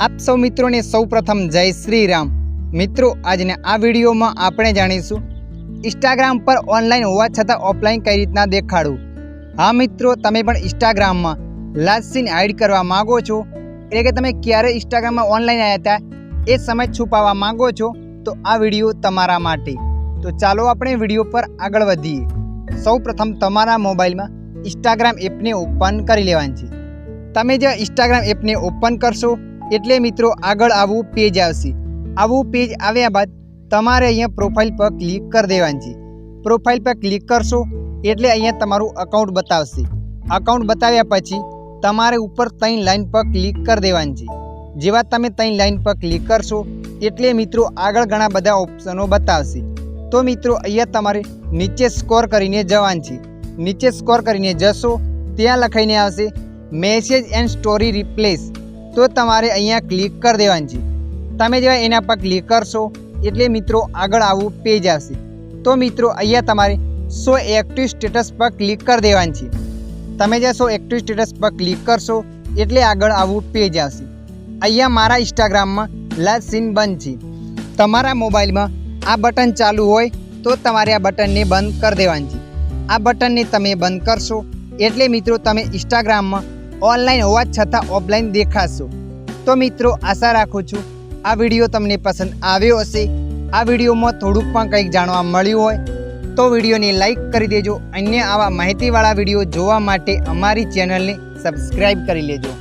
आप सौ मित्रों ने सौ प्रथम जय श्री राम। मित्रों આજના આ વિડીયોમાં આપણે જાણીશું ઇન્સ્ટાગ્રામ પર ઓનલાઈન હોવા છતાં ઓફલાઈન કઈ રીતના દેખાડવું। હા મિત્રો, તમે પણ ઇન્સ્ટાગ્રામમાં લાસ્ટ સીન હાઈડ કરવા માંગો છો, એટલે કે તમે ક્યારે ઇન્સ્ટાગ્રામમાં ઓનલાઈન આવ્યા હતા એ સમય છુપાવવા માંગો છો, તો આ વિડીયો તમારા માટે। તો ચાલો આપણે વિડીયો પર આગળ વધીએ। સૌ પ્રથમ તમારા મોબાઈલમાં ઇન્સ્ટાગ્રામ એપને ઓપન કરી લેવાની છે। તમે જે ઇન્સ્ટાગ્રામ એપને ઓપન કરશો એટલે મિત્રો આગળ આવું પેજ આવશે। આવું પેજ આવ્યા બાદ તમારે અહીંયા પ્રોફાઇલ પર ક્લિક કરી દેવાની છે। પ્રોફાઇલ પર ક્લિક કરશો એટલે અહીંયા તમારું અકાઉન્ટ બતાવશે। અકાઉન્ટ બતાવ્યા પછી તમારે ઉપર 3 લાઈન પર ક્લિક કરી દેવાની છે। જેવા તમે 3 લાઈન પર ક્લિક કરશો એટલે મિત્રો આગળ ઘણા બધા ઓપ્શનો બતાવશે। તો મિત્રો અહીંયા તમારે નીચે સ્ક્રોલ કરીને જવાનું છે। નીચે સ્ક્રોલ કરીને જશો ત્યાં લખાઈને આવશે મેસેજ એન્ડ સ્ટોરી રિપ્લેસ। तो तमारे अहींया क्लिक कर देवानी छे। तमे जेवा एना पर क्लिक करशो एटले मित्रों आगळ आवुं पेज आवशे। तो मित्रों अहींया तमारे शो एक्टिव स्टेटस पर क्लिक कर देवानी छे। तमे जे शो एक्टिव स्टेटस पर क्लिक करशो एटले आगळ आवुं पेज आवशे। अहींया मारा इंस्टाग्राम में लाइव सीन बंद छे। तमारा मोबाइल में आ बटन चालू होय तो तमारे आ बटन ने बंद कर देवानी छे। आ बटन ने तमे बंद करशो एटले मित्रों तमे इंस्टाग्राम में ऑनलाइन होवा छतां ऑफलाइन देखाशो। तो मित्रों आशा राखुं छुं आ विडियो तमने पसंद आव्यो हशे। आ विडियो में थोड़ुंक पण कंईक जाणवा मळ्युं होय तो विडियो ने लाइक करी देजो। अन्य आवा माहितीवाळा विडियो जोवा माटे अमारी चेनल ने सब्सक्राइब करी लेजो।